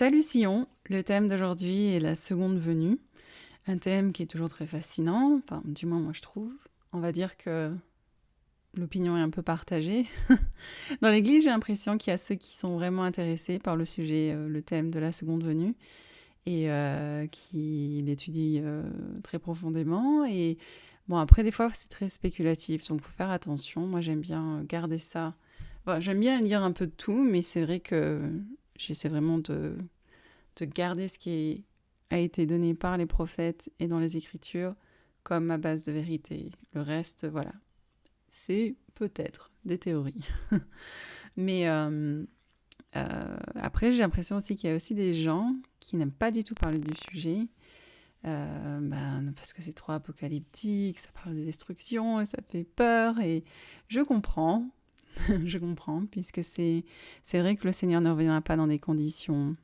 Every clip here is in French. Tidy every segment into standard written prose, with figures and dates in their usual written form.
Salut Sion, le thème d'aujourd'hui est la seconde venue, un thème qui est toujours très fascinant, enfin du moins moi je trouve. On va dire que l'opinion est un peu partagée. Dans l'église, j'ai l'impression qu'il y a ceux qui sont vraiment intéressés par le sujet, le thème de la seconde venue, et qui l'étudient très profondément. Et bon, après des fois c'est très spéculatif, donc il faut faire attention. Moi j'aime bien garder ça. Bon, j'aime bien lire un peu de tout, mais c'est vrai que j'essaie vraiment de garder ce qui a été donné par les prophètes et dans les Écritures comme ma base de vérité. Le reste, voilà, c'est peut-être des théories. Mais après, j'ai l'impression aussi qu'il y a aussi des gens qui n'aiment pas du tout parler du sujet. Parce que c'est trop apocalyptique, ça parle de destruction et ça fait peur. Et je comprends, je comprends, puisque c'est vrai que le Seigneur ne reviendra pas dans des conditions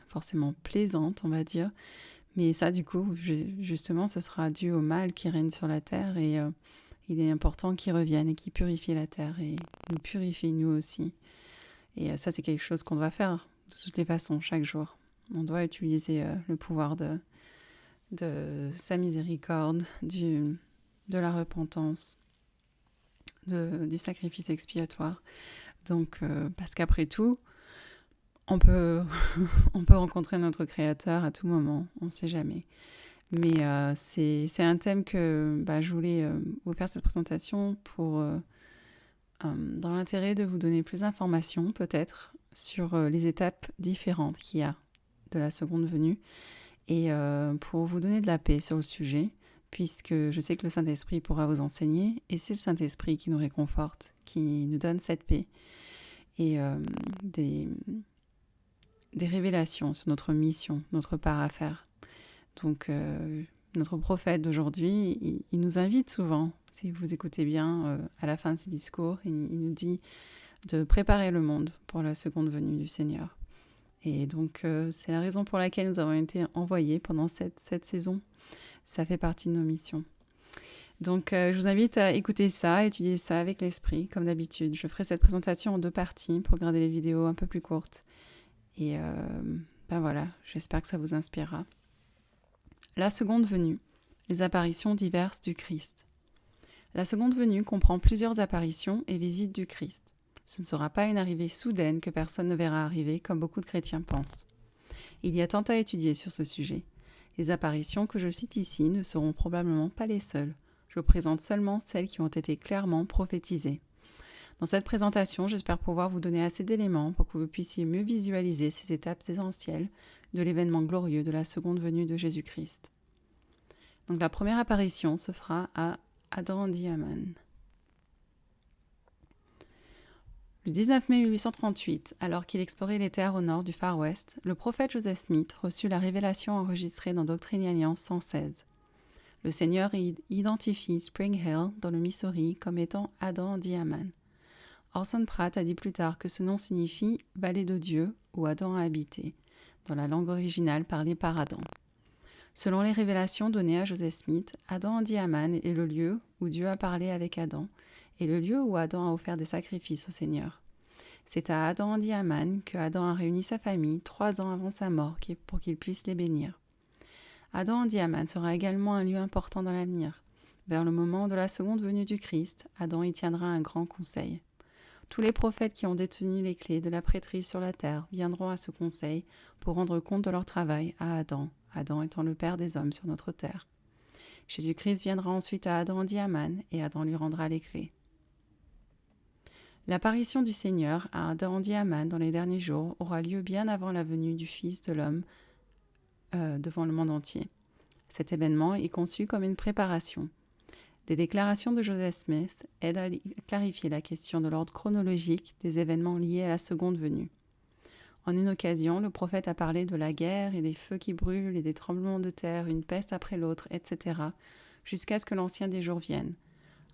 forcément plaisante, on va dire. Mais ça, du coup, justement, ce sera dû au mal qui règne sur la terre et il est important qu'il revienne et qu'il purifie la terre et nous purifie nous aussi. Et ça, c'est quelque chose qu'on doit faire de toutes les façons, chaque jour. On doit utiliser le pouvoir de sa miséricorde, de la repentance, du sacrifice expiatoire. Donc, parce qu'après tout, on peut, on peut rencontrer notre Créateur à tout moment, on ne sait jamais. Mais c'est un thème que je voulais vous faire cette présentation pour, dans l'intérêt de vous donner plus d'informations peut-être sur les étapes différentes qu'il y a de la seconde venue et pour vous donner de la paix sur le sujet, puisque je sais que le Saint-Esprit pourra vous enseigner et c'est le Saint-Esprit qui nous réconforte, qui nous donne cette paix et des révélations sur notre mission, notre part à faire. Donc, notre prophète d'aujourd'hui, il nous invite souvent, si vous écoutez bien, à la fin de ses discours, il nous dit de préparer le monde pour la seconde venue du Seigneur. Et donc, c'est la raison pour laquelle nous avons été envoyés pendant cette saison. Ça fait partie de nos missions. Donc, je vous invite à écouter ça, à étudier ça avec l'esprit, comme d'habitude. Je ferai cette présentation en 2 parties pour garder les vidéos un peu plus courtes. Et voilà, j'espère que ça vous inspirera. La seconde venue, les apparitions diverses du Christ. La seconde venue comprend plusieurs apparitions et visites du Christ. Ce ne sera pas une arrivée soudaine que personne ne verra arriver comme beaucoup de chrétiens pensent. Il y a tant à étudier sur ce sujet. Les apparitions que je cite ici ne seront probablement pas les seules. Je présente seulement celles qui ont été clairement prophétisées. Dans cette présentation, j'espère pouvoir vous donner assez d'éléments pour que vous puissiez mieux visualiser ces étapes essentielles de l'événement glorieux de la seconde venue de Jésus-Christ. Donc la première apparition se fera à Adan-Diaman. Le 19 mai 1838, alors qu'il explorait les terres au nord du Far West, le prophète Joseph Smith reçut la révélation enregistrée dans Doctrine et Alliance 116. Le Seigneur identifie Spring Hill, dans le Missouri, comme étant Adan-Diaman. Orson Pratt a dit plus tard que ce nom signifie « vallée de Dieu » ou « Adam a habité », dans la langue originale parlée par Adam. Selon les révélations données à Joseph Smith, Adan-Diaman est le lieu où Dieu a parlé avec Adam et le lieu où Adam a offert des sacrifices au Seigneur. C'est à Adan-Diaman que Adam a réuni sa famille 3 ans avant sa mort pour qu'il puisse les bénir. Adan-Diaman sera également un lieu important dans l'avenir. Vers le moment de la seconde venue du Christ, Adam y tiendra un grand conseil. Tous les prophètes qui ont détenu les clés de la prêtrise sur la terre viendront à ce conseil pour rendre compte de leur travail à Adam, Adam étant le père des hommes sur notre terre. Jésus-Christ viendra ensuite à Adan-Diaman et Adam lui rendra les clés. L'apparition du Seigneur à Adan-Diaman dans les derniers jours aura lieu bien avant la venue du Fils de l'homme devant le monde entier. Cet événement est conçu comme une préparation. Des déclarations de Joseph Smith aident à clarifier la question de l'ordre chronologique des événements liés à la seconde venue. En une occasion, le prophète a parlé de la guerre et des feux qui brûlent et des tremblements de terre, une peste après l'autre, etc., jusqu'à ce que l'ancien des jours vienne.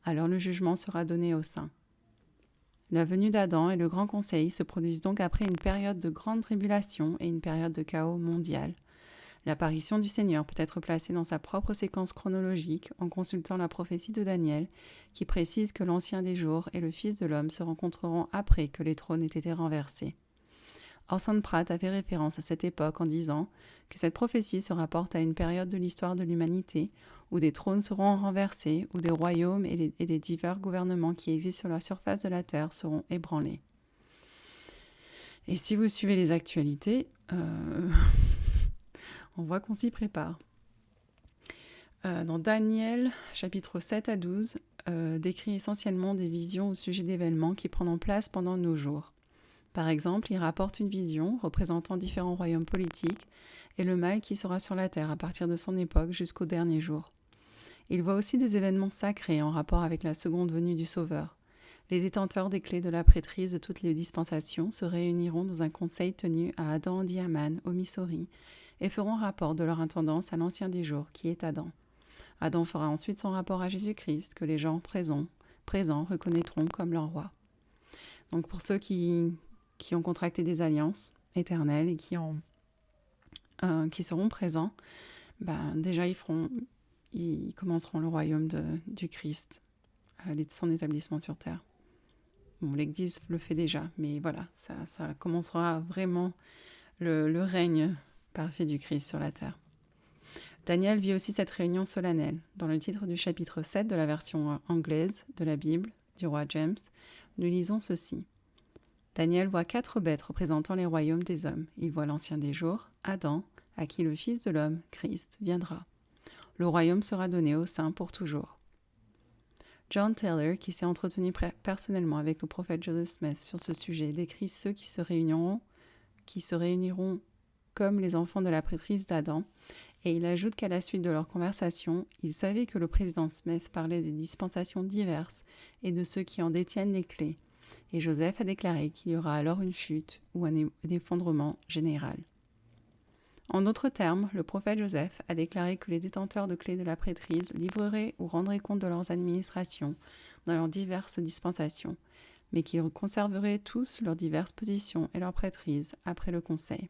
Alors le jugement sera donné aux saints. La venue d'Adam et le grand conseil se produisent donc après une période de grande tribulation et une période de chaos mondial. L'apparition du Seigneur peut être placée dans sa propre séquence chronologique en consultant la prophétie de Daniel qui précise que l'Ancien des jours et le Fils de l'homme se rencontreront après que les trônes aient été renversés. Orson Pratt a fait référence à cette époque en disant que cette prophétie se rapporte à une période de l'histoire de l'humanité où des trônes seront renversés, où des royaumes et les divers gouvernements qui existent sur la surface de la Terre seront ébranlés. Et si vous suivez les actualités, on voit qu'on s'y prépare. Dans Daniel, chapitres 7 à 12, décrit essentiellement des visions au sujet d'événements qui prendront place pendant nos jours. Par exemple, il rapporte une vision représentant différents royaumes politiques et le mal qui sera sur la terre à partir de son époque jusqu'au dernier jour. Il voit aussi des événements sacrés en rapport avec la seconde venue du Sauveur. Les détenteurs des clés de la prêtrise de toutes les dispensations se réuniront dans un conseil tenu à Adam-Diaman, au Missouri, et feront rapport de leur intendance à l'Ancien des Jours, qui est Adam. Adam fera ensuite son rapport à Jésus-Christ, que les gens présents reconnaîtront comme leur roi. Donc pour ceux qui ont contracté des alliances éternelles et qui seront présents, déjà ils commenceront le royaume du Christ, son établissement sur terre. Bon, l'Église le fait déjà, mais voilà, ça commencera vraiment le règne parfait du Christ sur la terre. Daniel vit aussi cette réunion solennelle. Dans le titre du chapitre 7 de la version anglaise de la Bible, du roi James, nous lisons ceci. Daniel voit 4 bêtes représentant les royaumes des hommes. Il voit l'ancien des jours, Adam, à qui le Fils de l'homme, Christ, viendra. Le royaume sera donné aux saints pour toujours. John Taylor, qui s'est entretenu personnellement avec le prophète Joseph Smith sur ce sujet, décrit ceux qui se réuniront comme les enfants de la prêtrise d'Adam, et il ajoute qu'à la suite de leur conversation, il savait que le président Smith parlait des dispensations diverses et de ceux qui en détiennent les clés. Et Joseph a déclaré qu'il y aura alors une chute ou un effondrement général. En d'autres termes, le prophète Joseph a déclaré que les détenteurs de clés de la prêtrise livreraient ou rendraient compte de leurs administrations dans leurs diverses dispensations, mais qu'ils conserveraient tous leurs diverses positions et leurs prêtrises après le conseil.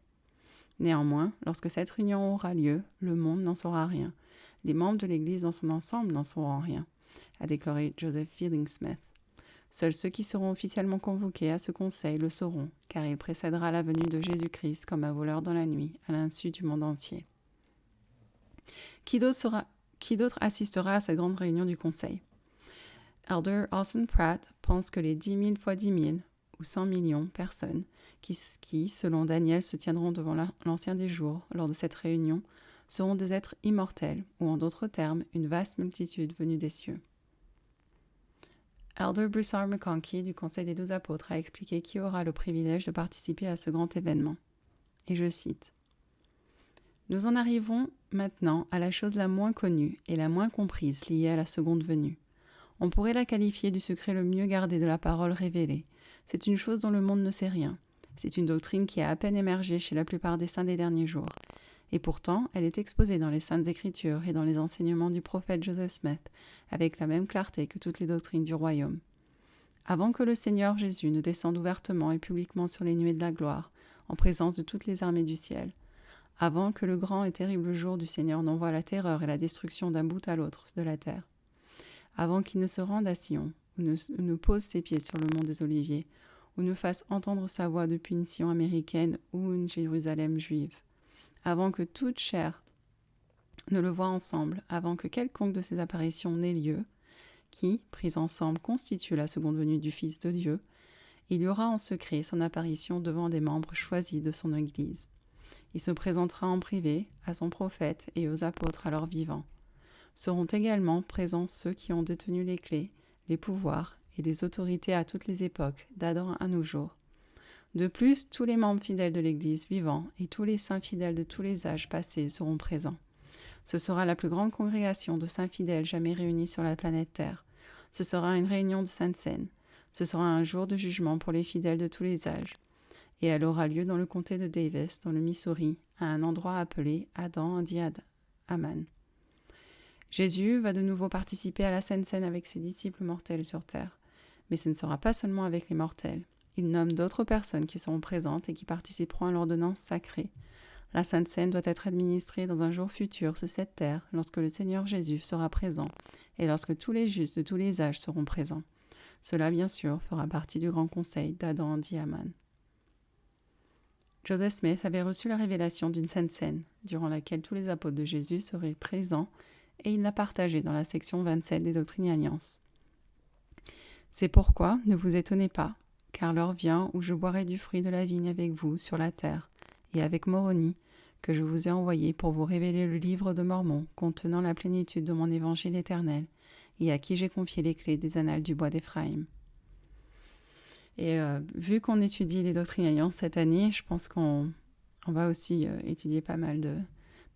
Néanmoins, lorsque cette réunion aura lieu, le monde n'en saura rien. Les membres de l'Église dans son ensemble n'en sauront rien, a déclaré Joseph Fielding Smith. Seuls ceux qui seront officiellement convoqués à ce conseil le sauront, car il précédera la venue de Jésus-Christ comme un voleur dans la nuit, à l'insu du monde entier. Qui d'autre assistera à cette grande réunion du conseil? Elder Orson Pratt pense que les 10 000 fois 10 000, ou 100 millions de personnes, qui, selon Daniel, se tiendront devant l'Ancien des Jours lors de cette réunion, seront des êtres immortels, ou en d'autres termes, une vaste multitude venue des cieux. Elder Bruce R. McConkie du Conseil des 12 apôtres a expliqué qui aura le privilège de participer à ce grand événement. Et je cite. « Nous en arrivons maintenant à la chose la moins connue et la moins comprise liée à la seconde venue. On pourrait la qualifier du secret le mieux gardé de la parole révélée. C'est une chose dont le monde ne sait rien. C'est une doctrine qui a à peine émergé chez la plupart des saints des derniers jours. Et pourtant, elle est exposée dans les Saintes Écritures et dans les enseignements du prophète Joseph Smith, avec la même clarté que toutes les doctrines du royaume. Avant que le Seigneur Jésus ne descende ouvertement et publiquement sur les nuées de la gloire, en présence de toutes les armées du ciel, avant que le grand et terrible jour du Seigneur n'envoie la terreur et la destruction d'un bout à l'autre de la terre, avant qu'il ne se rende à Sion, ou ne pose ses pieds sur le mont des Oliviers, ou ne fasse entendre sa voix depuis une Sion américaine ou une Jérusalem juive, avant que toute chair ne le voie ensemble, avant que quelconque de ces apparitions n'ait lieu, qui, prises ensemble, constituent la seconde venue du Fils de Dieu, il y aura en secret son apparition devant des membres choisis de son Église. Il se présentera en privé à son prophète et aux apôtres alors vivants. Seront également présents ceux qui ont détenu les clés, les pouvoirs et les autorités à toutes les époques, d'Adam à nos jours. De plus, tous les membres fidèles de l'Église vivants et tous les saints fidèles de tous les âges passés seront présents. Ce sera la plus grande congrégation de saints fidèles jamais réunis sur la planète Terre. Ce sera une réunion de sainte scène. Ce sera un jour de jugement pour les fidèles de tous les âges. Et elle aura lieu dans le comté de Davis, dans le Missouri, à un endroit appelé Adam-Diaman. Jésus va de nouveau participer à la sainte scène avec ses disciples mortels sur terre. Mais ce ne sera pas seulement avec les mortels. Il nomme d'autres personnes qui seront présentes et qui participeront à l'ordonnance sacrée. La Sainte Seine doit être administrée dans un jour futur sur cette terre, lorsque le Seigneur Jésus sera présent et lorsque tous les justes de tous les âges seront présents. Cela, bien sûr, fera partie du grand conseil d'Adam-Diaman. Joseph Smith avait reçu la révélation d'une sainte scène, durant laquelle tous les apôtres de Jésus seraient présents, et il l'a partagée dans la section 27 des Doctrines et Alliances. C'est pourquoi ne vous étonnez pas, car l'heure vient où je boirai du fruit de la vigne avec vous sur la terre, et avec Moroni, que je vous ai envoyé pour vous révéler le livre de Mormon contenant la plénitude de mon évangile éternel, et à qui j'ai confié les clés des annales du bois d'Éphraïm. Et vu qu'on étudie les Doctrines et Alliances cette année, je pense qu'on va aussi étudier pas mal de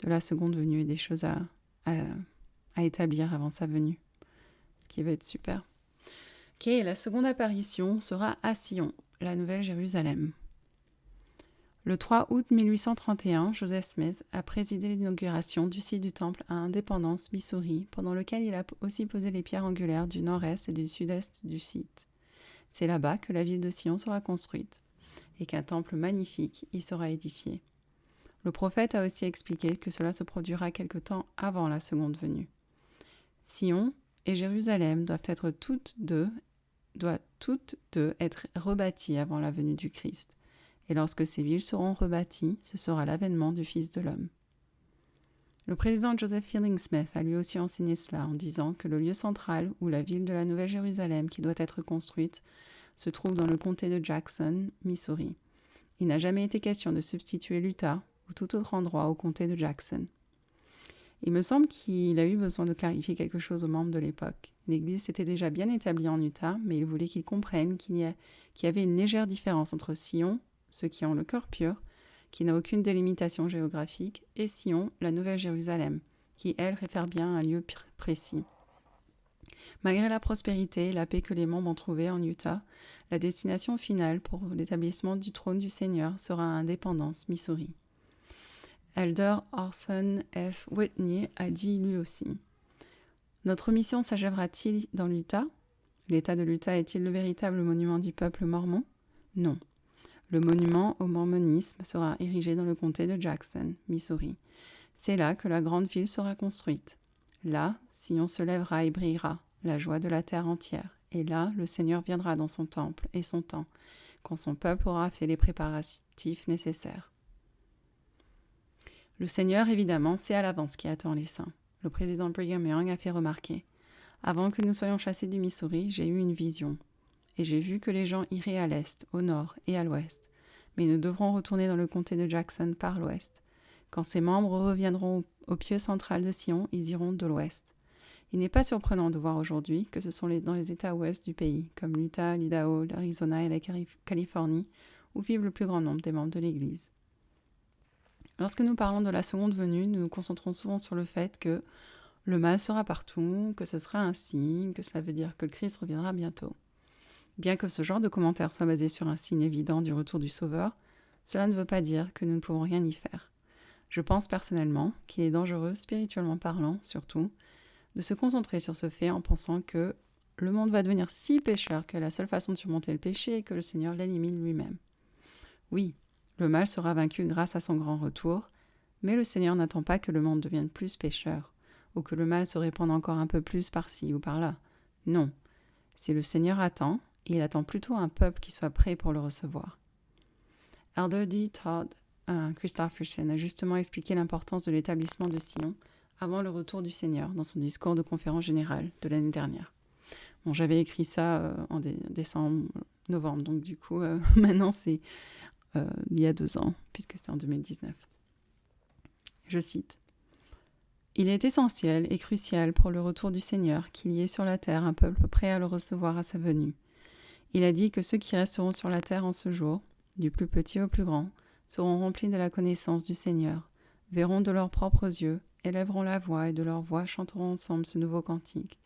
la seconde venue et des choses à établir avant sa venue, ce qui va être super. Ok, la seconde apparition sera à Sion, la Nouvelle Jérusalem. Le 3 août 1831, Joseph Smith a présidé l'inauguration du site du temple à Independence, Missouri, pendant lequel il a aussi posé les pierres angulaires du nord-est et du sud-est du site. C'est là-bas que la ville de Sion sera construite et qu'un temple magnifique y sera édifié. Le prophète a aussi expliqué que cela se produira quelque temps avant la seconde venue. Sion et Jérusalem doivent toutes deux être rebâties avant la venue du Christ. Et lorsque ces villes seront rebâties, ce sera l'avènement du Fils de l'homme. Le président Joseph Fielding Smith a lui aussi enseigné cela en disant que le lieu central où la ville de la Nouvelle Jérusalem qui doit être construite se trouve dans le comté de Jackson, Missouri. Il n'a jamais été question de substituer l'Utah ou tout autre endroit au comté de Jackson. Il me semble qu'il a eu besoin de clarifier quelque chose aux membres de l'époque. L'Église s'était déjà bien établie en Utah, mais il voulait qu'ils comprennent qu'il y avait une légère différence entre Sion, ceux qui ont le cœur pur, qui n'a aucune délimitation géographique, et Sion, la Nouvelle Jérusalem, qui, elle, réfère bien à un lieu précis. Malgré la prospérité et la paix que les membres ont trouvée en Utah, la destination finale pour l'établissement du trône du Seigneur sera à Independence, Missouri. Elder Orson F. Whitney a dit lui aussi « Notre mission s'achèvera-t-il dans l'Utah ? L'État de l'Utah est-il le véritable monument du peuple mormon ? Non. Le monument au mormonisme sera érigé dans le comté de Jackson, Missouri. C'est là que la grande ville sera construite. Là, Sion se lèvera et brillera, la joie de la terre entière. Et là, le Seigneur viendra dans son temple et son temps, quand son peuple aura fait les préparatifs nécessaires. » Le Seigneur, évidemment, sait à l'avance qui attend les saints. Le président Brigham Young a fait remarquer « Avant que nous soyons chassés du Missouri, j'ai eu une vision. Et j'ai vu que les gens iraient à l'est, au nord et à l'ouest. Mais nous devrons retourner dans le comté de Jackson par l'ouest. Quand ses membres reviendront au pieu central de Sion, ils iront de l'ouest. Il n'est pas surprenant de voir aujourd'hui que ce sont dans les États ouest du pays, comme l'Utah, l'Idaho, l'Arizona et la Californie, où vivent le plus grand nombre des membres de l'Église. Lorsque nous parlons de la seconde venue, nous nous concentrons souvent sur le fait que le mal sera partout, que ce sera un signe, que cela veut dire que le Christ reviendra bientôt. Bien que ce genre de commentaire soit basé sur un signe évident du retour du Sauveur, cela ne veut pas dire que nous ne pouvons rien y faire. Je pense personnellement qu'il est dangereux, spirituellement parlant surtout, de se concentrer sur ce fait en pensant que le monde va devenir si pécheur que la seule façon de surmonter le péché est que le Seigneur l'élimine lui-même. Oui, le mal sera vaincu grâce à son grand retour, mais le Seigneur n'attend pas que le monde devienne plus pécheur, ou que le mal se répande encore un peu plus par-ci ou par-là. Non, si le Seigneur attend, il attend plutôt un peuple qui soit prêt pour le recevoir. Elder D. Todd Christofferson a justement expliqué l'importance de l'établissement de Sion avant le retour du Seigneur dans son discours de conférence générale de l'année dernière. Bon, j'avais écrit ça en novembre, donc du coup, maintenant c'est il y a 2 ans, puisque c'était en 2019. Je cite. « Il est essentiel et crucial pour le retour du Seigneur qu'il y ait sur la terre un peuple prêt à le recevoir à sa venue. Il a dit que ceux qui resteront sur la terre en ce jour, du plus petit au plus grand, seront remplis de la connaissance du Seigneur, verront de leurs propres yeux, élèveront la voix et de leur voix chanteront ensemble ce nouveau cantique.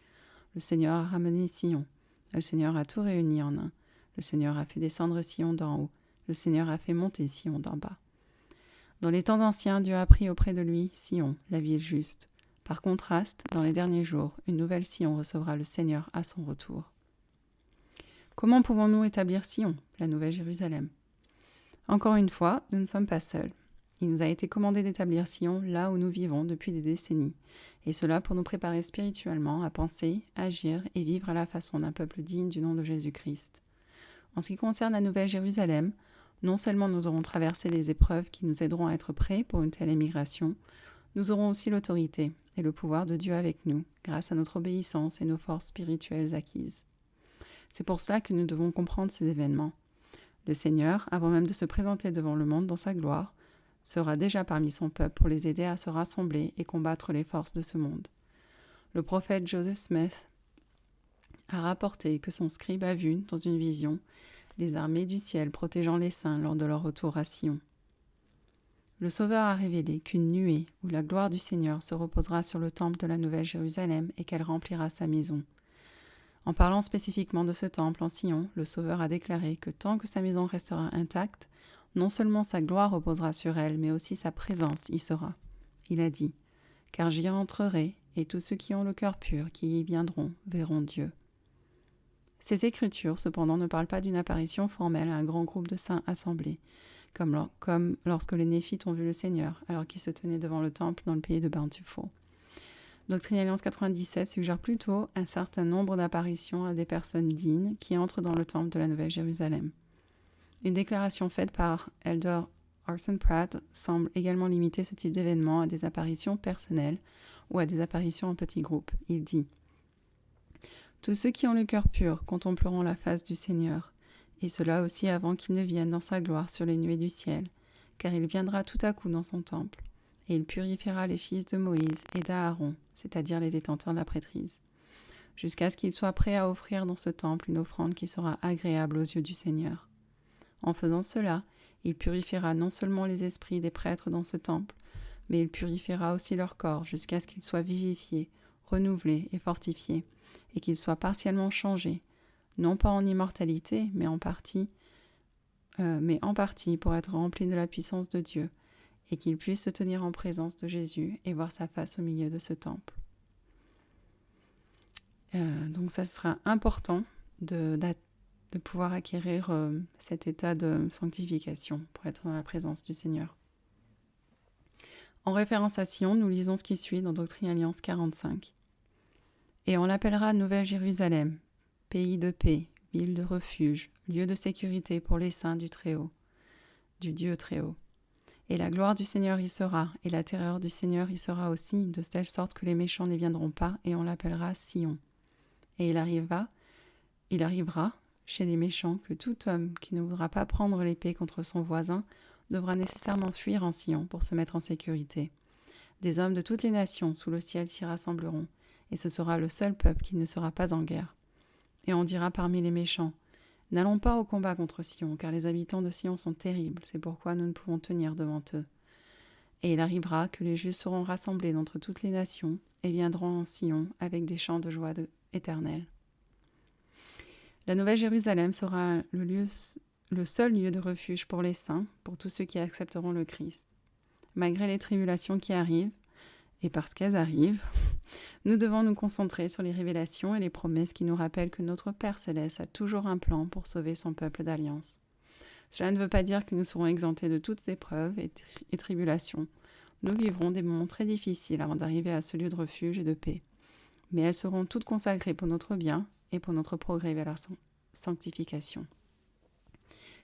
Le Seigneur a ramené Sion, le Seigneur a tout réuni en un, le Seigneur a fait descendre Sion d'en haut, le Seigneur a fait monter Sion d'en bas. Dans les temps anciens, Dieu a pris auprès de lui Sion, la ville juste. Par contraste, dans les derniers jours, une nouvelle Sion recevra le Seigneur à son retour. » Comment pouvons-nous établir Sion, la Nouvelle Jérusalem ? Encore une fois, nous ne sommes pas seuls. Il nous a été commandé d'établir Sion là où nous vivons depuis des décennies, et cela pour nous préparer spirituellement à penser, agir et vivre à la façon d'un peuple digne du nom de Jésus-Christ. En ce qui concerne la Nouvelle Jérusalem, Non seulement nous aurons traversé les épreuves qui nous aideront à être prêts pour une telle émigration, nous aurons aussi l'autorité et le pouvoir de Dieu avec nous, grâce à notre obéissance et nos forces spirituelles acquises. C'est pour cela que nous devons comprendre ces événements. Le Seigneur, avant même de se présenter devant le monde dans sa gloire, sera déjà parmi son peuple pour les aider à se rassembler et combattre les forces de ce monde. Le prophète Joseph Smith a rapporté que son scribe a vu, dans une vision, les armées du ciel protégeant les saints lors de leur retour à Sion. Le Sauveur a révélé qu'une nuée où la gloire du Seigneur se reposera sur le temple de la Nouvelle Jérusalem et qu'elle remplira sa maison. En parlant spécifiquement de ce temple en Sion, le Sauveur a déclaré que tant que sa maison restera intacte, non seulement sa gloire reposera sur elle, mais aussi sa présence y sera. Il a dit « Car j'y entrerai, et tous ceux qui ont le cœur pur, qui y viendront, verront Dieu. » Ces écritures, cependant, ne parlent pas d'une apparition formelle à un grand groupe de saints assemblés, comme lorsque les Néphites ont vu le Seigneur, alors qu'ils se tenaient devant le temple dans le pays de Bountiful. Doctrine Alliance 97 suggère plutôt un certain nombre d'apparitions à des personnes dignes qui entrent dans le temple de la Nouvelle Jérusalem. Une déclaration faite par Elder Orson Pratt semble également limiter ce type d'événement à des apparitions personnelles ou à des apparitions en petits groupes. Il dit « Tous ceux qui ont le cœur pur contempleront la face du Seigneur, et cela aussi avant qu'il ne vienne dans sa gloire sur les nuées du ciel, car il viendra tout à coup dans son temple, et il purifiera les fils de Moïse et d'Aaron, c'est-à-dire les détenteurs de la prêtrise, jusqu'à ce qu'ils soient prêts à offrir dans ce temple une offrande qui sera agréable aux yeux du Seigneur. En faisant cela, il purifiera non seulement les esprits des prêtres dans ce temple, mais il purifiera aussi leur corps jusqu'à ce qu'ils soient vivifiés, renouvelés et fortifiés, et qu'ils soient partiellement changés, non pas en immortalité, mais en partie pour être remplis de la puissance de Dieu, et qu'ils puissent se tenir en présence de Jésus et voir sa face au milieu de ce temple. Donc ça sera important de pouvoir acquérir cet état de sanctification pour être dans la présence du Seigneur. En référence à Sion, nous lisons ce qui suit dans Doctrine Alliance 45. « Et on l'appellera Nouvelle Jérusalem, pays de paix, ville de refuge, lieu de sécurité pour les saints du Très-Haut, du Dieu Très-Haut. Et la gloire du Seigneur y sera, et la terreur du Seigneur y sera aussi, de telle sorte que les méchants n'y viendront pas, et on l'appellera Sion. Et il arrivera chez les méchants que tout homme qui ne voudra pas prendre l'épée contre son voisin devra nécessairement fuir en Sion pour se mettre en sécurité. Des hommes de toutes les nations sous le ciel s'y rassembleront, et ce sera le seul peuple qui ne sera pas en guerre. Et on dira parmi les méchants, « N'allons pas au combat contre Sion, car les habitants de Sion sont terribles, c'est pourquoi nous ne pouvons tenir devant eux. » Et il arrivera que les justes seront rassemblés d'entre toutes les nations et viendront en Sion avec des chants de joie éternelle. La Nouvelle Jérusalem sera le seul lieu de refuge pour les saints, pour tous ceux qui accepteront le Christ. Malgré les tribulations qui arrivent, et parce qu'elles arrivent, nous devons nous concentrer sur les révélations et les promesses qui nous rappellent que notre Père Céleste a toujours un plan pour sauver son peuple d'alliance. Cela ne veut pas dire que nous serons exemptés de toutes épreuves et tribulations. Nous vivrons des moments très difficiles avant d'arriver à ce lieu de refuge et de paix. Mais elles seront toutes consacrées pour notre bien et pour notre progrès vers la sanctification.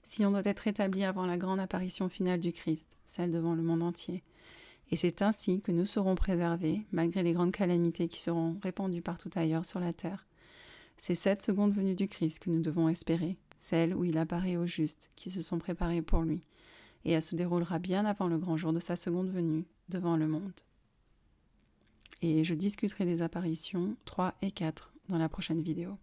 Sion doit être établi avant la grande apparition finale du Christ, celle devant le monde entier. Et c'est ainsi que nous serons préservés, malgré les grandes calamités qui seront répandues partout ailleurs sur la terre. C'est cette seconde venue du Christ que nous devons espérer, celle où il apparaît aux justes qui se sont préparés pour lui, et elle se déroulera bien avant le grand jour de sa seconde venue, devant le monde. Et je discuterai des apparitions 3 et 4 dans la prochaine vidéo.